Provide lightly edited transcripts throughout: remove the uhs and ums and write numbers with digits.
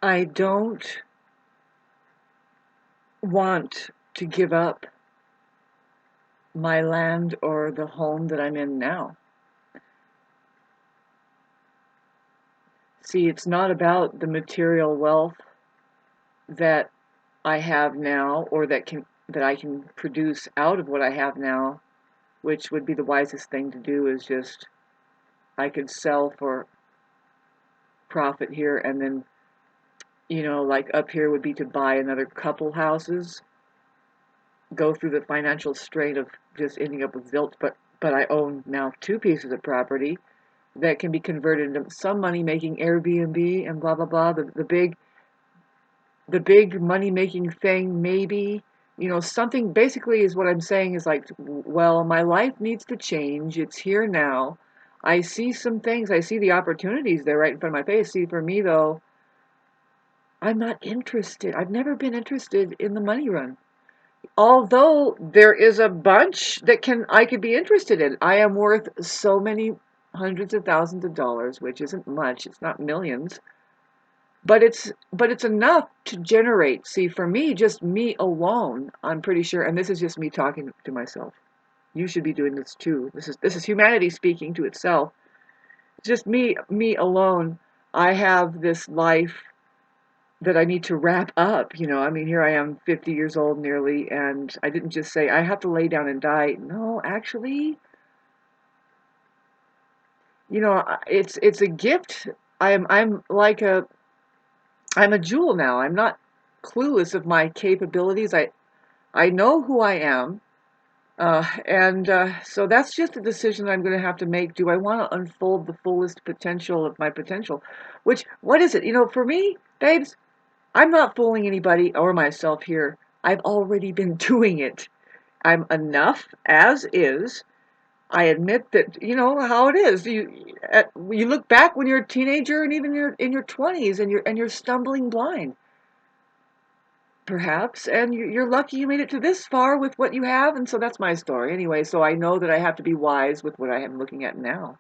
I don't want to give up my land or the home that I'm in now. See, it's not about the material wealth that I have now or that I can produce out of what I have now, which would be the wisest thing to do is just I could sell for profit here and then, like up here would be to buy another couple houses, go through the financial strain of just ending up with zilch, but I own now two pieces of property that can be converted into some money making Airbnb and blah blah blah. The big money making thing maybe, something basically is what I'm saying is like, well, my life needs to change. It's here now. I see some things, I see the opportunities there right in front of my face. See, for me though, I'm not interested. I've never been interested in the money run. Although there is a bunch that I could be interested in. I am worth so many hundreds of thousands of dollars, which isn't much. It's not millions, but it's enough to generate. See, for me, just me alone, I'm pretty sure, and this is just me talking to myself. You should be doing this too. This is humanity speaking to itself. Just me alone. I have this life that I need to wrap up. I mean, here I am, 50 years old nearly, and I didn't just say I have to lay down and die. No, actually, it's a gift. I'm a jewel now. I'm not clueless of my capabilities. I know who I am, and so that's just a decision I'm going to have to make. Do I want to unfold the fullest potential of my potential? What is it? For me, babes, I'm not fooling anybody or myself here. I've already been doing it. I'm enough as is. I admit that how it is. You look back when you're a teenager and even in your 20s and you're stumbling blind, perhaps, and you're lucky you made it to this far with what you have, and so that's my story anyway. So I know that I have to be wise with what I am looking at now.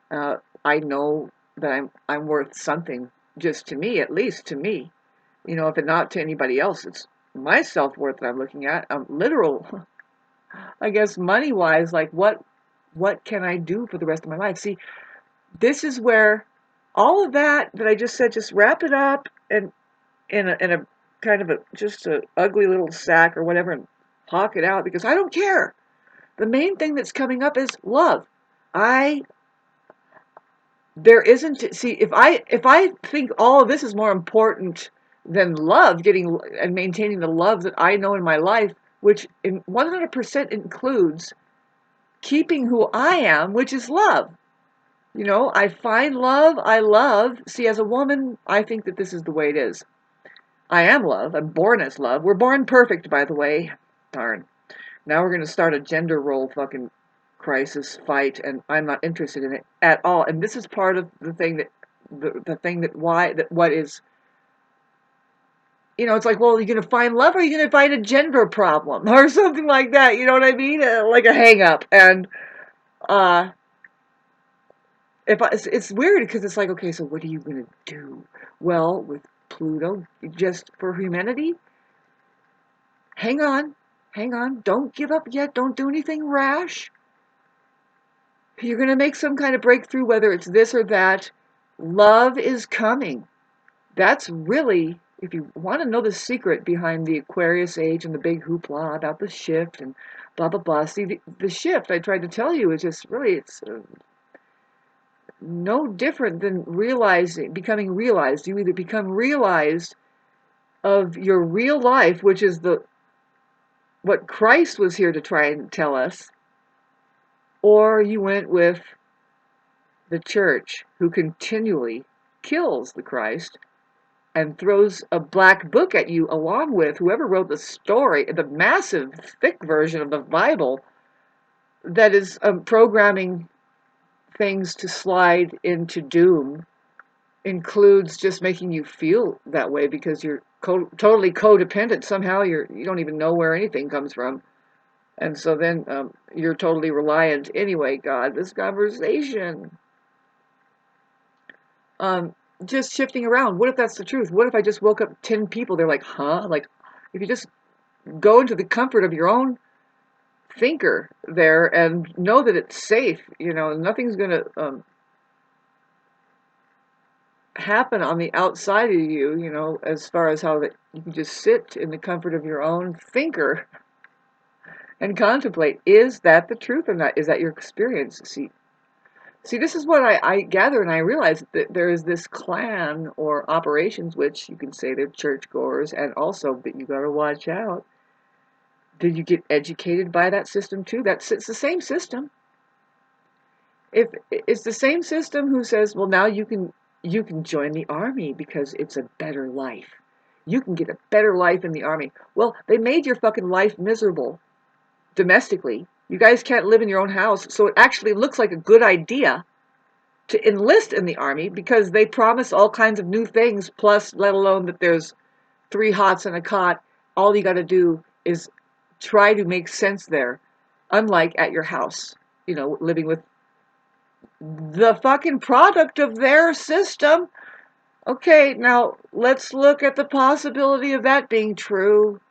I know that I'm worth something, just to me, at least to me. If it's not to anybody else, it's my self-worth that I'm looking at. Literal, I guess, money-wise, like what can I do for the rest of my life? See, this is where all of that I just said, just wrap it up and in a kind of just a ugly little sack or whatever and hawk it out because I don't care. The main thing that's coming up is love. I there isn't see if I think all of this is more important than love, getting and maintaining the love that I know in my life, which in 100% includes keeping who I am, which is love. I find love, I love. See, as a woman, I think that this is the way it is. I am love. I'm born as love. We're born perfect, by the way. Darn. Now we're going to start a gender role fucking crisis fight, and I'm not interested in it at all. And this is part of the thing the thing that why, that what is, it's like, well, are you going to find love or are you going to find a gender problem or something like that? You know what I mean? Like a hang up. And, uh, it's weird because it's like, okay, so what are you going to do? Well, with Pluto, just for humanity, hang on, hang on. Don't give up yet. Don't do anything rash. You're going to make some kind of breakthrough, whether it's this or that. Love is coming. That's really, if you want to know the secret behind the Aquarius age and the big hoopla about the shift and blah, blah, blah. See, the shift I tried to tell you is just really, it's no different than becoming realized. You either become realized of your real life, which is what Christ was here to try and tell us, or you went with the church, who continually kills the Christ and throws a black book at you along with whoever wrote the story, the massive, thick version of the Bible that is programming things to slide into doom, includes just making you feel that way because you're totally codependent. Somehow you don't even know where anything comes from. And so then you're totally reliant. Anyway, God, this conversation. just shifting around. What if that's the truth? What if I just woke up 10 people? They're like, huh? Like, if you just go into the comfort of your own thinker there and know that it's safe, nothing's going to happen on the outside of you, as far as how that you can just sit in the comfort of your own thinker and contemplate, is that the truth or not? Is that your experience? See, this is what I gather, and I realize that there is this clan or operations, which you can say they're churchgoers, and also, but you got to watch out. Did you get educated by that system too? It's the same system. If it's the same system who says, well, now you can join the army because it's a better life. You can get a better life in the army. Well, they made your fucking life miserable domestically. You guys can't live in your own house, so it actually looks like a good idea to enlist in the army because they promise all kinds of new things, plus, let alone that there's 3 hots and a cot. All you got to do is try to make sense there, unlike at your house, living with the fucking product of their system. Okay, now let's look at the possibility of that being true.